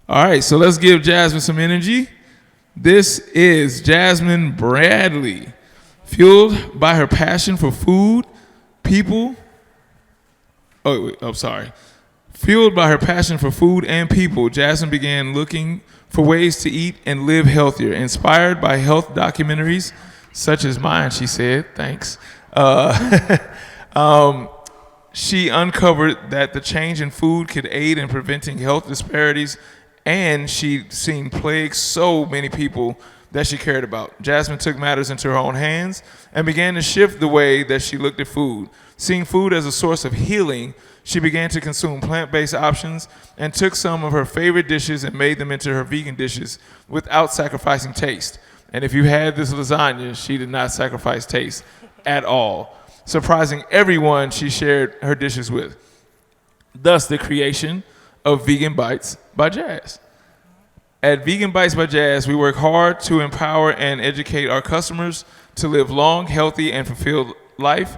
All right, so let's give Jasmine some energy. This is Jasmine Bradley. Fueled by her passion for food, people. Oh, wait, I'm sorry. Fueled by her passion for food and people, Jasmine began looking for ways to eat and live healthier. Inspired by health documentaries such as mine, she said, thanks. Um, she uncovered that the change in food could aid in preventing health disparities, and she'd seen plague so many people that she cared about. Jasmine took matters into her own hands and began to shift the way that she looked at food. Seeing food as a source of healing, she began to consume plant-based options and took some of her favorite dishes and made them into her vegan dishes without sacrificing taste. And if you had this lasagna, she did not sacrifice taste at all, surprising everyone she shared her dishes with. Thus, the creation of Vegan Bites by Jazz. At Vegan Bites by Jazz, we work hard to empower and educate our customers to live long, healthy, and fulfilled life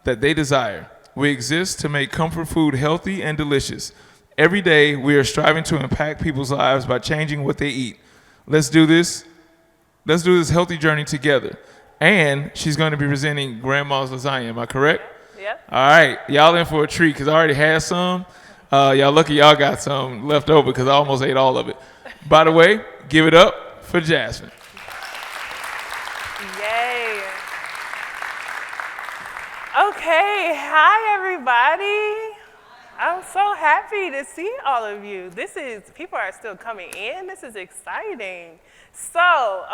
that they desire. We exist to make comfort food healthy and delicious. Every day, we are striving to impact people's lives by changing what they eat. Let's do this. Let's do this healthy journey together. And she's going to be presenting Grandma's lasagna. Am I correct? Yep. All right. Y'all in for a treat because I already had some. Y'all lucky y'all got some left over because I almost ate all of it. By the way, give it up for Jasmine. Yay. Okay, hi everybody. I'm so happy to see all of you. People are still coming in. This is exciting. So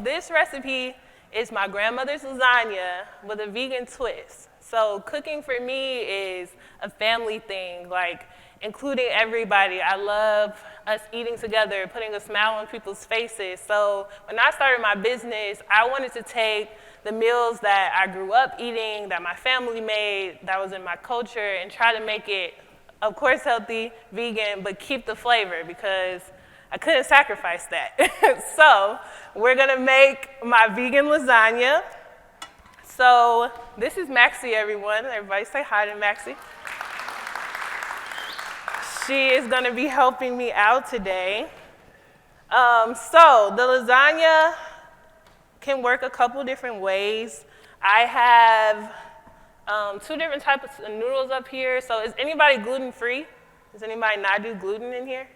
this recipe is my grandmother's lasagna with a vegan twist. So cooking for me is a family thing, like including everybody. I love us eating together, putting a smile on people's faces. So when I started my business, I wanted to take the meals that I grew up eating, that my family made, that was in my culture, and try to make it, of course, healthy, vegan, but keep the flavor because I couldn't sacrifice that. So we're gonna make my vegan lasagna. So this is Maxie, everyone. Everybody say hi to Maxie. She is gonna be helping me out today. So the lasagna can work a couple different ways. I have 2 different types of noodles up here. So is anybody gluten-free? Does anybody not do gluten in here?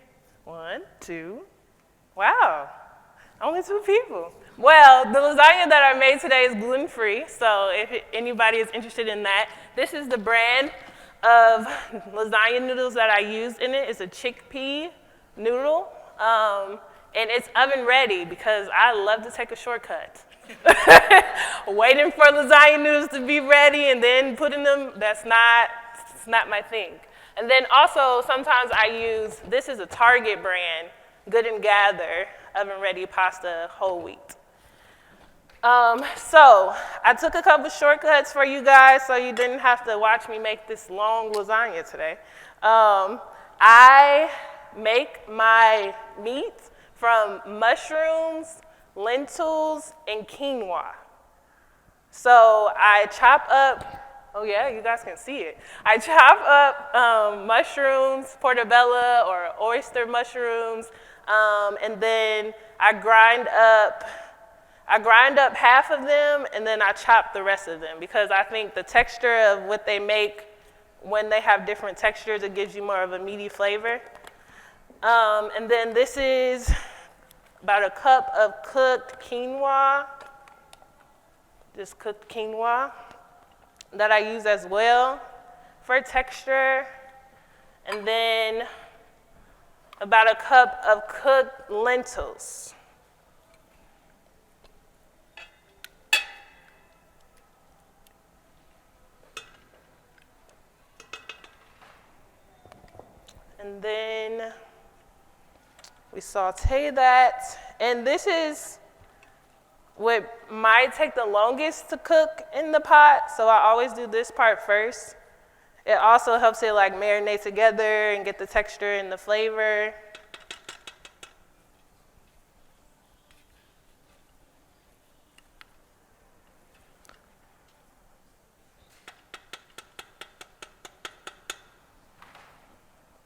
1, 2. Wow, only 2 people. Well, the lasagna that I made today is gluten-free, so if anybody is interested in that, this is the brand of lasagna noodles that I use in it. It's a chickpea noodle, and it's oven ready because I love to take a shortcut. Waiting for lasagna noodles to be ready and then putting them, it's not my thing. And then also sometimes I use, this is a Target brand, Good and Gather, oven ready pasta, whole wheat. So I took a couple shortcuts for you guys so you didn't have to watch me make this long lasagna today. I make my meat from mushrooms, lentils, and quinoa. So I chop up, oh yeah, you guys can see it. I chop up mushrooms, portobello or oyster mushrooms, and then I grind up half of them and then I chop the rest of them because I think the texture of what they make when they have different textures, it gives you more of a meaty flavor. And then this is about a cup of cooked quinoa, just cooked quinoa that I use as well for texture. And then about a cup of cooked lentils. And then we saute that. And this is what might take the longest to cook in the pot, so I always do this part first. It also helps it like marinate together and get the texture and the flavor.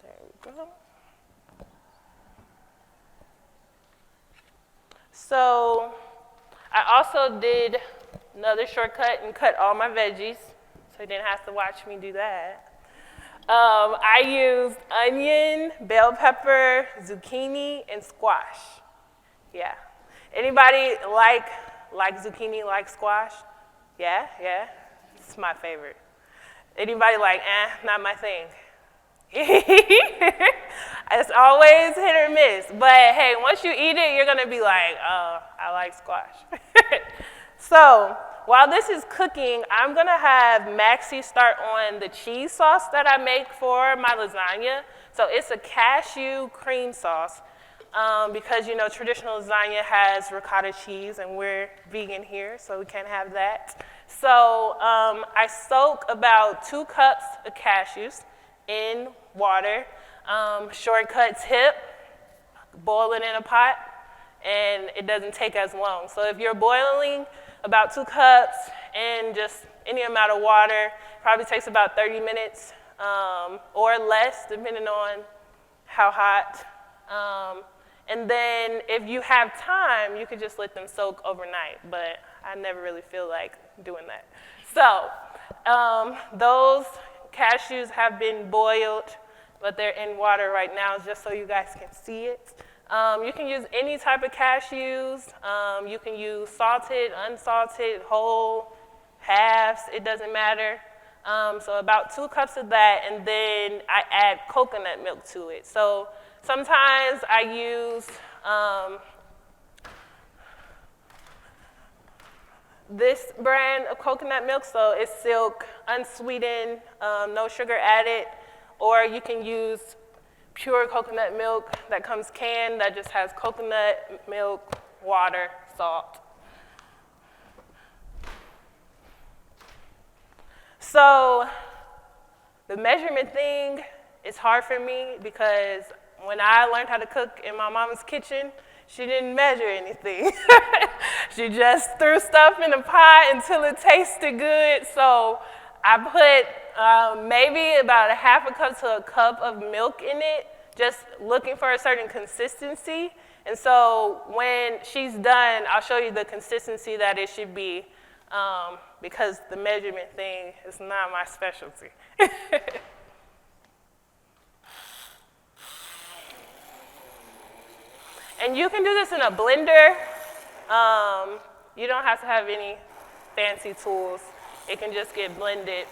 There we go. So I also did another shortcut and cut all my veggies, so you didn't have to watch me do that. I used onion, bell pepper, zucchini, and squash. Yeah. Anybody like zucchini, like squash? Yeah, yeah. It's my favorite. Anybody like, not my thing? It's always hit or miss. But hey, once you eat it, you're gonna be like, oh, I like squash. So while this is cooking, I'm gonna have Maxie start on the cheese sauce that I make for my lasagna. So it's a cashew cream sauce because you know traditional lasagna has ricotta cheese and we're vegan here, so we can't have that. So I soak about 2 cups of cashews in water. Shortcut tip, boil it in a pot and it doesn't take as long. So if you're boiling about 2 cups in just any amount of water, probably takes about 30 minutes or less depending on how hot. And then if you have time, you could just let them soak overnight, but I never really feel like doing that. So those cashews have been boiled, but they're in water right now just so you guys can see it. You can use any type of cashews. You can use salted, unsalted, whole, halves, it doesn't matter. So about 2 cups of that, and then I add coconut milk to it. So sometimes I use this brand of coconut milk, so it's Silk, unsweetened, no sugar added, or you can use pure coconut milk that comes canned that just has coconut milk, water, salt. So the measurement thing is hard for me because when I learned how to cook in my mama's kitchen, she didn't measure anything. She just threw stuff in a pot until it tasted good. So I put maybe about a half a cup to a cup of milk in it, just looking for a certain consistency. And so when she's done, I'll show you the consistency that it should be because the measurement thing is not my specialty. And you can do this in a blender. You don't have to have any fancy tools. It can just get blended.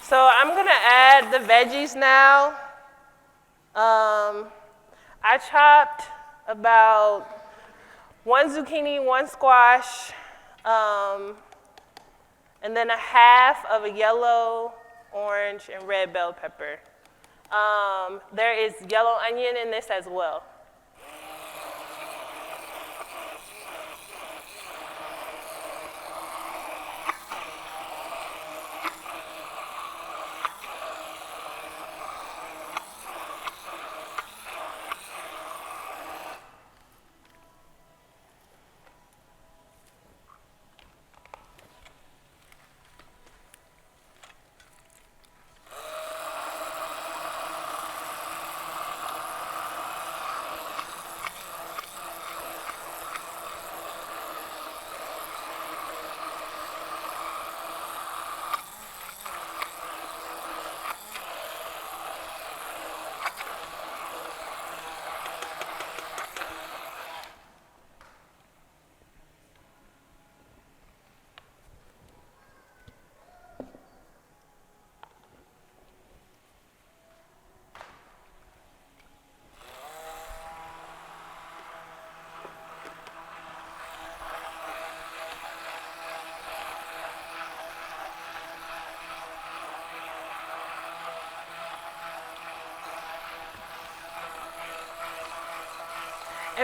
So I'm gonna add the veggies now. I chopped about 1 zucchini, 1 squash, and then a half of a yellow, orange, and red bell pepper. There is yellow onion in this as well.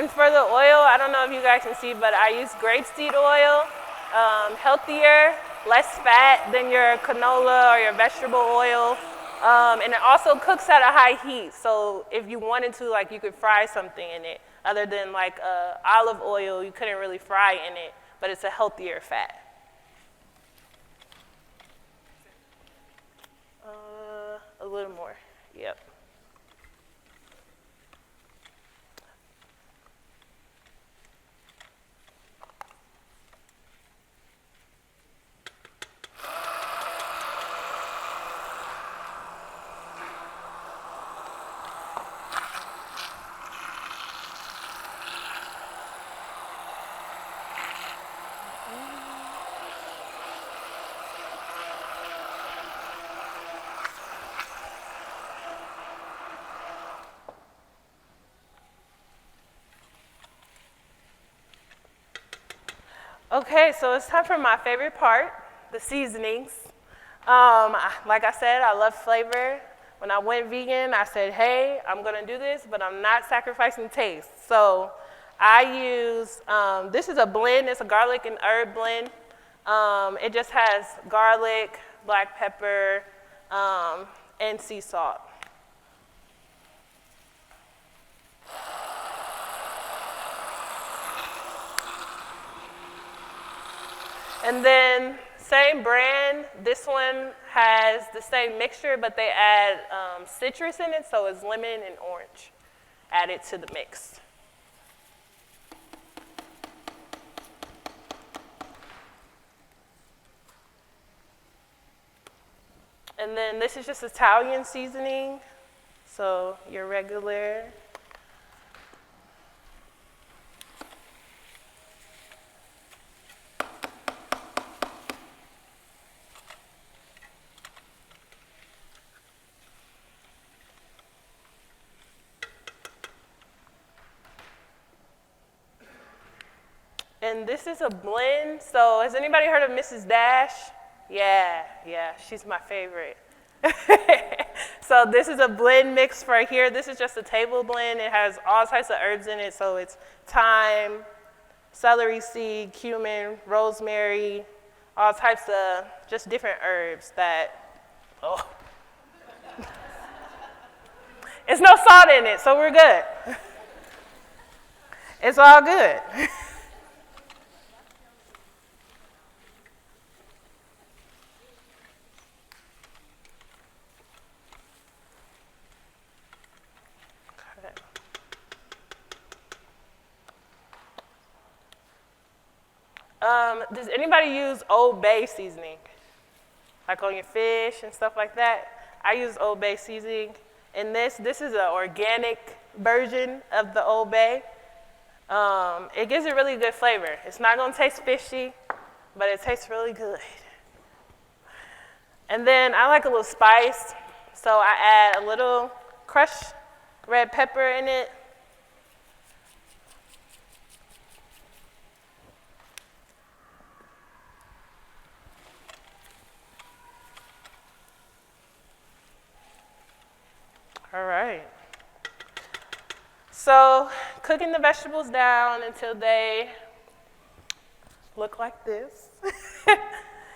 And for the oil, I don't know if you guys can see, but I use grapeseed oil, healthier, less fat than your canola or your vegetable oil. And it also cooks at a high heat, so if you wanted to, like, you could fry something in it. Other than like olive oil, you couldn't really fry in it, but it's a healthier fat. A little more, yep. Okay, so it's time for my favorite part, the seasonings. Like I said, I love flavor. When I went vegan, I said, hey, I'm gonna do this, but I'm not sacrificing taste. So I use, this is a blend, it's a garlic and herb blend. It just has garlic, black pepper, and sea salt. And then same brand, this one has the same mixture, but they add citrus in it, so it's lemon and orange added to the mix. And then this is just Italian seasoning, so your regular. And this is a blend, so has anybody heard of Mrs. Dash? Yeah, she's my favorite. So this is a blend mix for here. This is just a table blend. It has all types of herbs in it, so it's thyme, celery seed, cumin, rosemary, all types of just different herbs that, oh. It's no salt in it, so we're good. It's all good. Does anybody use Old Bay seasoning? Like on your fish and stuff like that? I use Old Bay seasoning. And this is an organic version of the Old Bay. It gives it really good flavor. It's not gonna taste fishy, but it tastes really good. And then I like a little spice, so I add a little crushed red pepper in it. All right. So cooking the vegetables down until they look like this.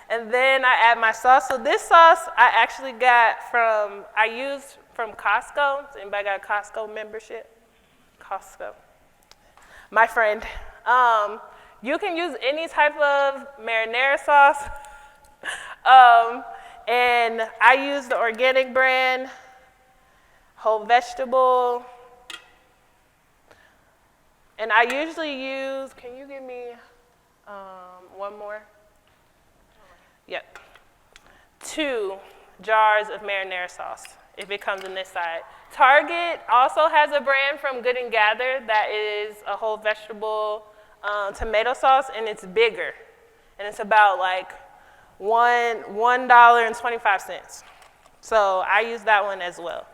And then I add my sauce. So this sauce I actually got I used from Costco. Does anybody got a Costco membership? Costco. My friend. You can use any type of marinara sauce. And I use the organic brand. Whole vegetable, and I usually use, can you give me one more? Yep. 2 jars of marinara sauce, if it comes in this side. Target also has a brand from Good and Gather that is a whole vegetable tomato sauce, and it's bigger, and it's about like $1.25. So I use that one as well.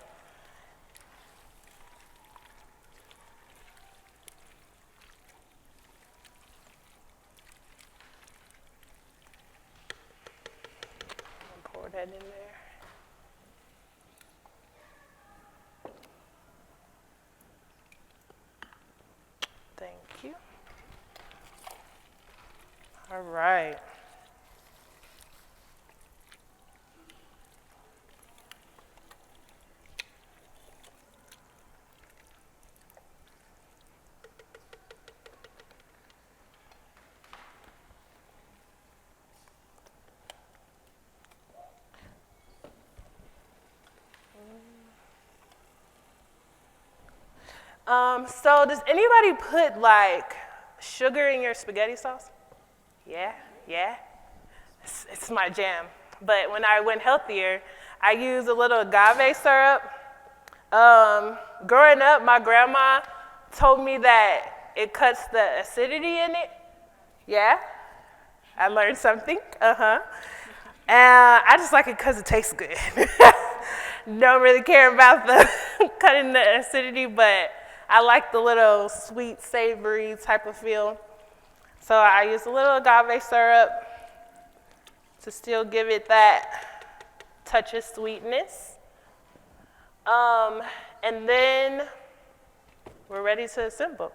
That in there. All right. So does anybody put like sugar in your spaghetti sauce? Yeah, yeah. It's my jam. But when I went healthier, I used a little agave syrup. Growing up, my grandma told me that it cuts the acidity in it. Yeah, I learned something. And I just like it because it tastes good. Don't really care about the cutting the acidity, but I like the little sweet, savory type of feel. So I use a little agave syrup to still give it that touch of sweetness. And then we're ready to assemble.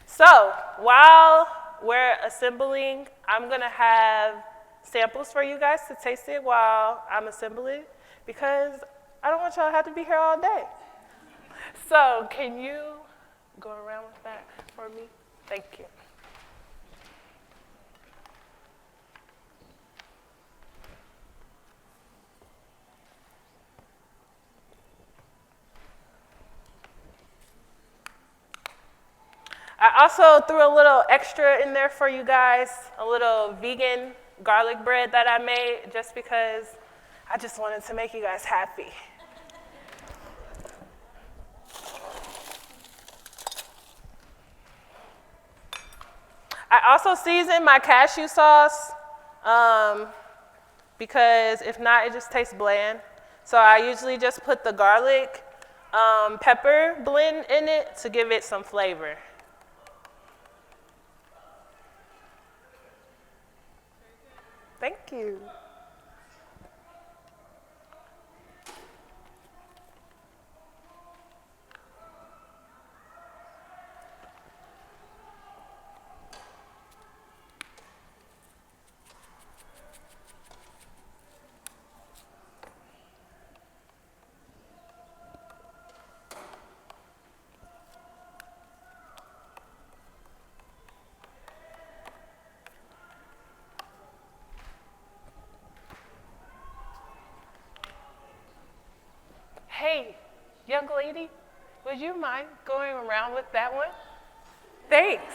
So while we're assembling, I'm gonna have samples for you guys to taste it while I'm assembling because I don't want y'all to have to be here all day. So can you go around with that for me? Thank you. I also threw a little extra in there for you guys, a little vegan garlic bread that I made just because I just wanted to make you guys happy. I also season my cashew sauce because if not, it just tastes bland. So I usually just put the garlic pepper blend in it to give it some flavor. Thank you. Hey, young lady, would you mind going around with that one? Thanks.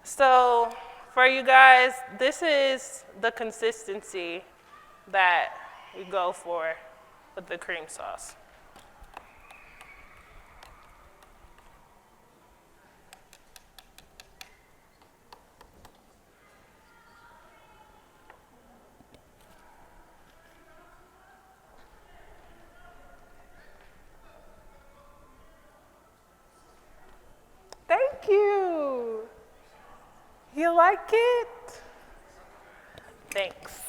So for you guys, this is the consistency that we go for with the cream sauce. Thank you. You like it? Thanks.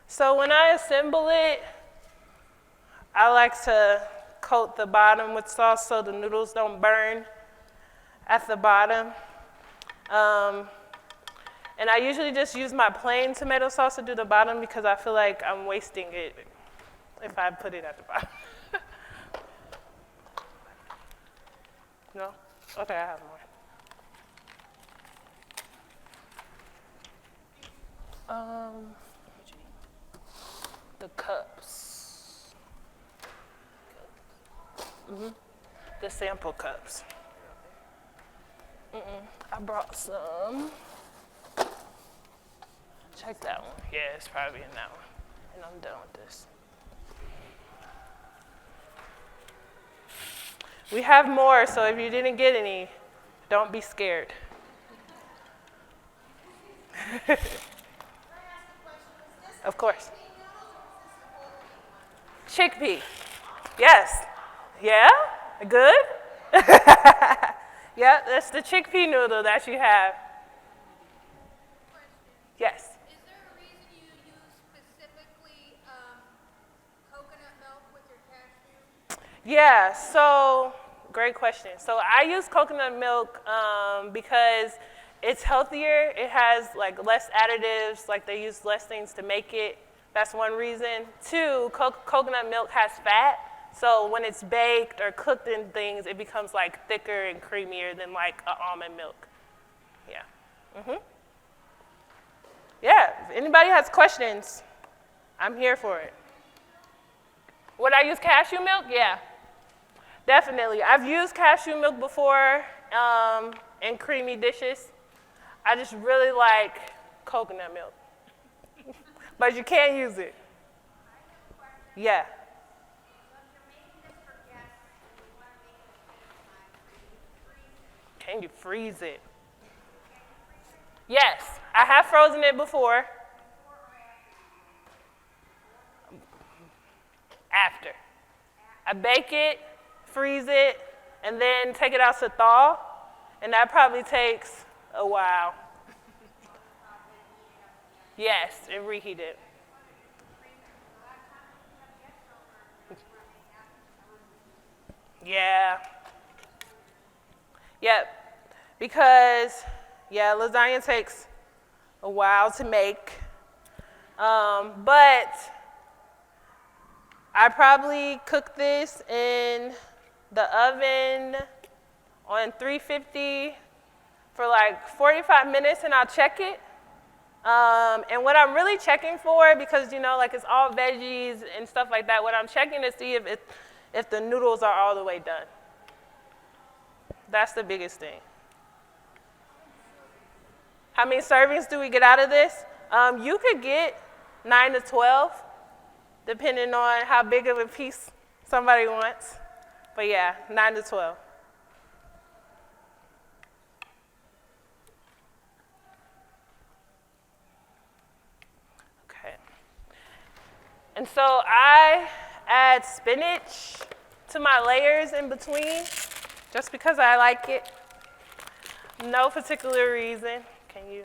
So when I assemble it, I like to coat the bottom with sauce so the noodles don't burn at the bottom. And I usually just use my plain tomato sauce to do the bottom because I feel like I'm wasting it if I put it at the bottom. No? Okay, I have more. The cups. The sample cups. I brought some. Check that one. Yeah, it's probably in that one. And I'm done with this. We have more, so if you didn't get any, don't be scared. Of course. Chickpea. Yes. Yeah? Good? Yeah, that's the chickpea noodle that you have. Yes. Is there a reason you use specifically coconut milk with your cashew? Yeah, so great question. So I use coconut milk because it's healthier. It has like less additives, like they use less things to make it. That's one reason. Two, coconut milk has fat. So when it's baked or cooked in things, it becomes like thicker and creamier than like almond milk. Yeah. Yeah, if anybody has questions, I'm here for it. Would I use cashew milk? Yeah, definitely. I've used cashew milk before in creamy dishes. I just really like coconut milk. But you can't use it. Yeah. Can you freeze it? Yes, I have frozen it before. After. I bake it, freeze it, and then take it out to thaw, and that probably takes a while. Yes, and reheat it. Yeah. Yep. Because, yeah, lasagna takes a while to make. But I probably cook this in the oven on 350 for like 45 minutes, and I'll check it. And what I'm really checking for, because like it's all veggies and stuff like that, what I'm checking to see if the noodles are all the way done. That's the biggest thing. How many servings do we get out of this? You could get 9 to 12, depending on how big of a piece somebody wants. But yeah, 9 to 12. Okay. And so I add spinach to my layers in between, just because I like it. No particular reason. Can you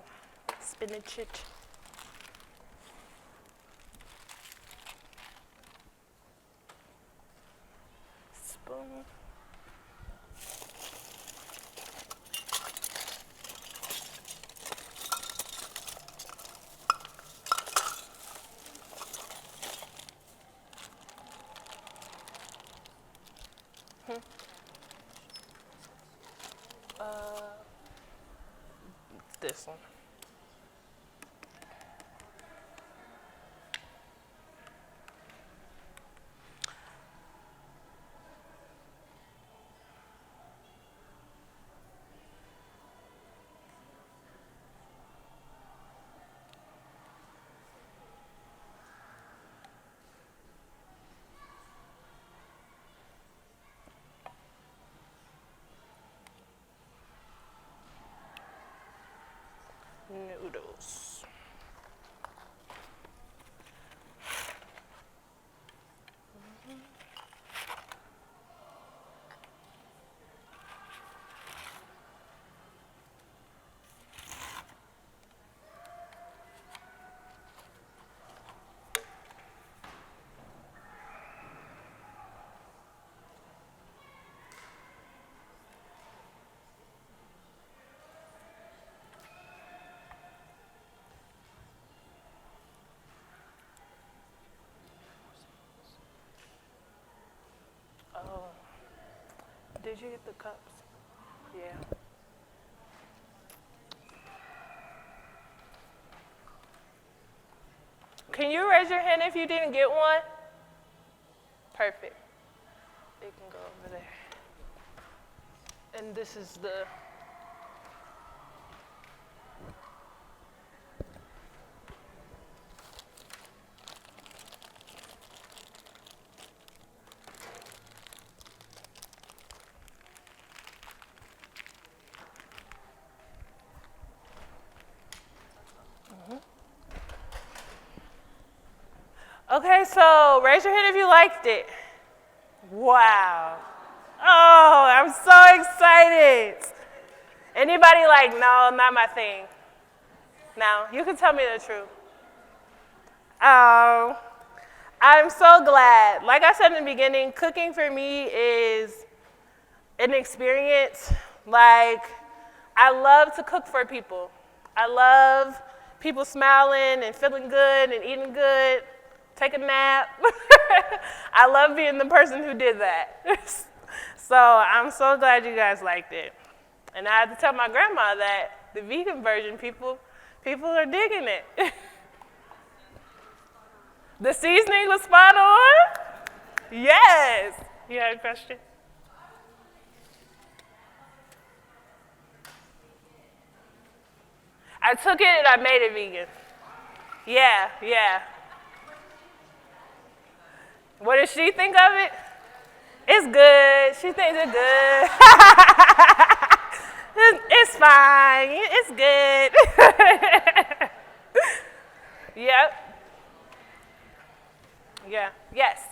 spinach it? Spoon. This one. Noodles. Oh, did you get the cups? Yeah. Can you raise your hand if you didn't get one? Perfect. You can go over there. And this is the. Okay, so raise your hand if you liked it. Wow. Oh, I'm so excited. Anybody like, no, not my thing? No, you can tell me the truth. Oh, I'm so glad. Like I said in the beginning, cooking for me is an experience. Like, I love to cook for people. I love people smiling and feeling good and eating good. Take a nap. I love being the person who did that. So I'm so glad you guys liked it. And I had to tell my grandma that the vegan version, people are digging it. The seasoning was spot on? Yes. You had a question? I took it and I made it vegan. Yeah. What does she think of it? It's good. She thinks it's good. It's fine. It's good. Yep. Yeah. Yes.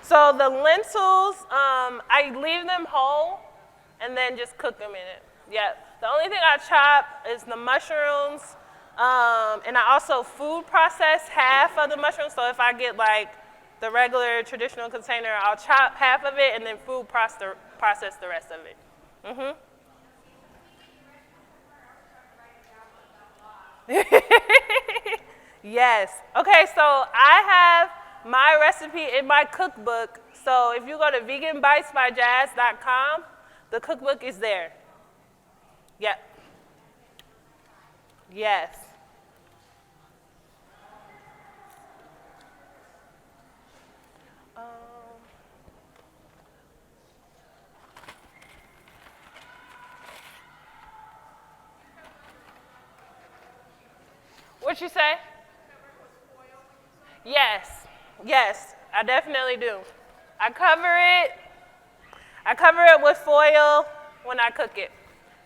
So the lentils, I leave them whole and then just cook them in it. Yep. The only thing I chop is the mushrooms. And I also food process half of the mushrooms. So if I get like the regular traditional container, I'll chop half of it and then food process the rest of it. Mm-hmm. Yes. Okay, so I have my recipe in my cookbook. So if you go to veganbitesbyjazz.com, the cookbook is there. Yep. Yes. What you say? Yes, I definitely do. I cover it with foil when I cook it,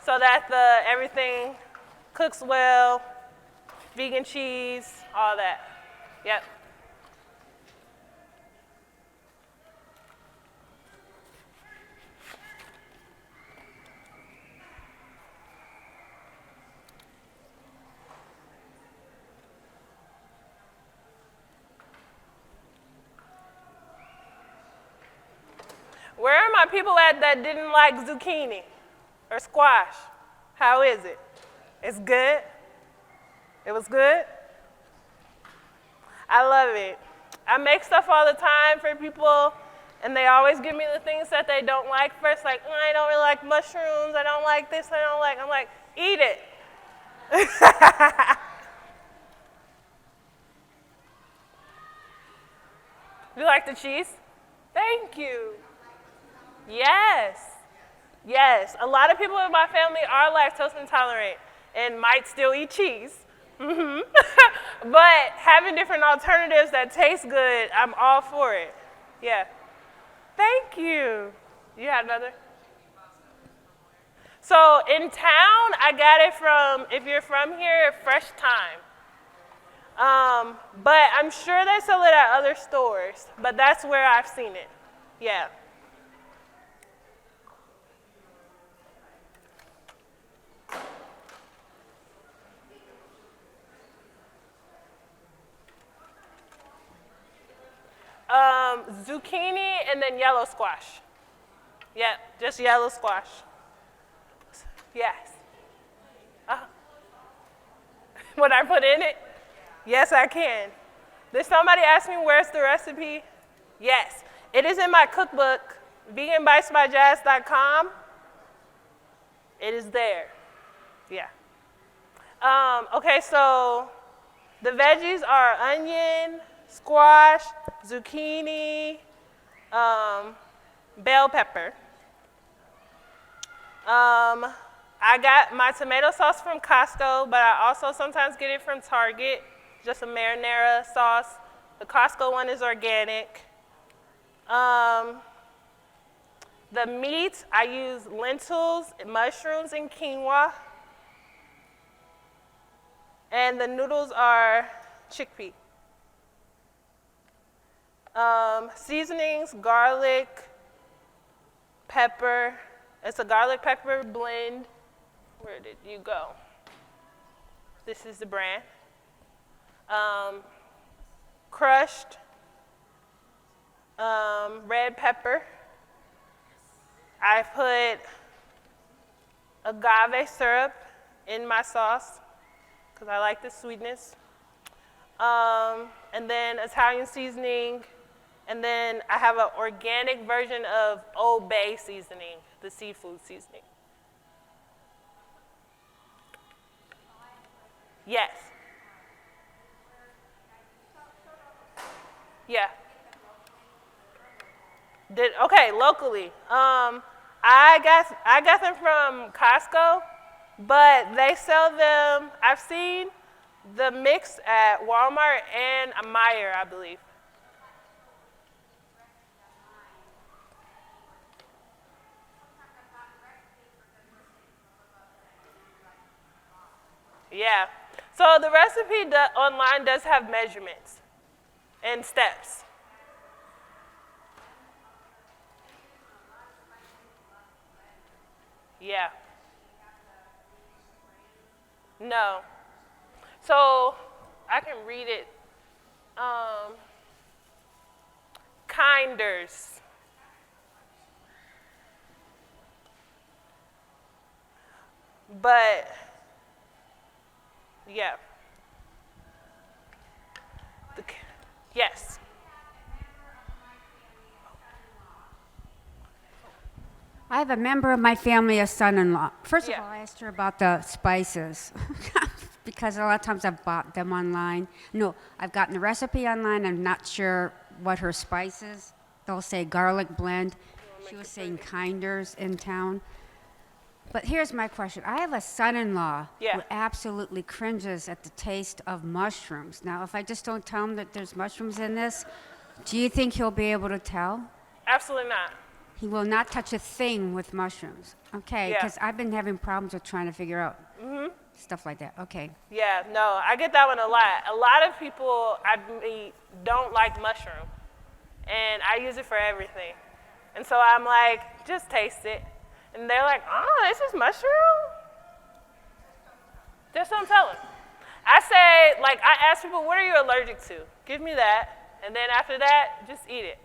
so that everything cooks well, vegan cheese, all that. Yep. Where are my people at that didn't like zucchini or squash? How is it? It's good? It was good? I love it. I make stuff all the time for people, and they always give me the things that they don't like first, like, I don't really like mushrooms, I don't like this, I'm like, eat it. You like the cheese? Thank you. Yes. A lot of people in my family are lactose intolerant and might still eat cheese. Mm-hmm. But having different alternatives that taste good, I'm all for it. Yeah. Thank you. You had another? So in town, I got it from, if you're from here, Fresh Time. But I'm sure they sell it at other stores, but that's where I've seen it. Yeah. Zucchini and then yellow squash. Yeah, just yellow squash. Yes. What I put in it? Yes, I can. Did somebody ask me where's the recipe? Yes. It is in my cookbook. veganbitesbyjazz.com. It is there. Yeah. Okay, so the veggies are onion, squash, zucchini, bell pepper. I got my tomato sauce from Costco, but I also sometimes get it from Target, just a marinara sauce. The Costco one is organic. The meat, I use lentils, mushrooms, and quinoa. And the noodles are chickpea. Seasonings, garlic, pepper. It's a garlic pepper blend. Where did you go? This is the brand. Crushed red pepper. I put agave syrup in my sauce because I like the sweetness. And then Italian seasoning. And then I have an organic version of Old Bay seasoning, the seafood seasoning. Yes. Yeah. Okay, locally. I got them from Costco, but they sell them. I've seen the mix at Walmart and Meijer, I believe. Yeah. So the recipe online does have measurements and steps. Yeah. No. So I can read it. Kinders. But yeah. Yes. I have a member of my family, a son-in-law. First of Yeah. all, I asked her about the spices because a lot of times I've bought them online. No, I've gotten the recipe online. I'm not sure what her spice is. They'll say garlic blend. She was saying kinders in town. But here's my question. I have a son-in-law Yeah. who absolutely cringes at the taste of mushrooms. Now, if I just don't tell him that there's mushrooms in this, do you think he'll be able to tell? Absolutely not. He will not touch a thing with mushrooms. Okay, Yeah. because I've been having problems with trying to figure out stuff like that. Okay. Yeah, no, I get that one a lot. A lot of people I meet don't like mushroom, and I use it for everything. And so I'm like, just taste it. And they're like, oh, this is mushroom? Just don't tell them. I say, like, I ask people, what are you allergic to? Give me that. And then after that, just eat it.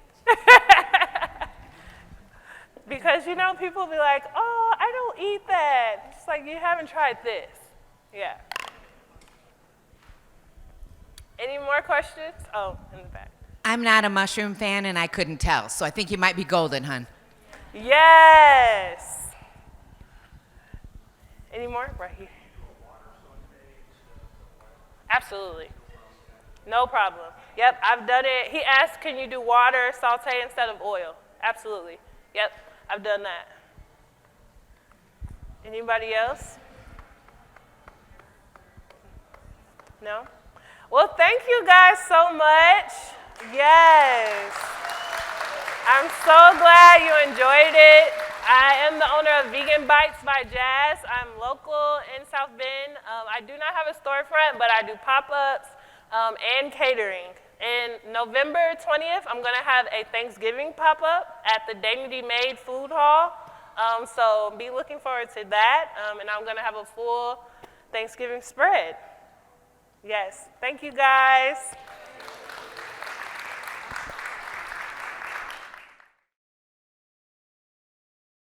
Because, you know, people be like, oh, I don't eat that. It's like, you haven't tried this. Yeah. Any more questions? Oh, in the back. I'm not a mushroom fan, and I couldn't tell, so I think you might be golden, hun. Yes. Any more? Right here. Absolutely. No problem. Yep, I've done it. He asked, can you do water, saute instead of oil? Absolutely. Yep, I've done that. Anybody else? No? Well, thank you guys so much. Yes. I'm so glad you enjoyed it. I am the owner of Vegan Bites by Jazz. I'm local in South Bend. I do not have a storefront, but I do pop-ups and catering. In November 20th, I'm going to have a Thanksgiving pop-up at the Dignity Made Food Hall. So be looking forward to that. And I'm going to have a full Thanksgiving spread. Yes. Thank you, guys.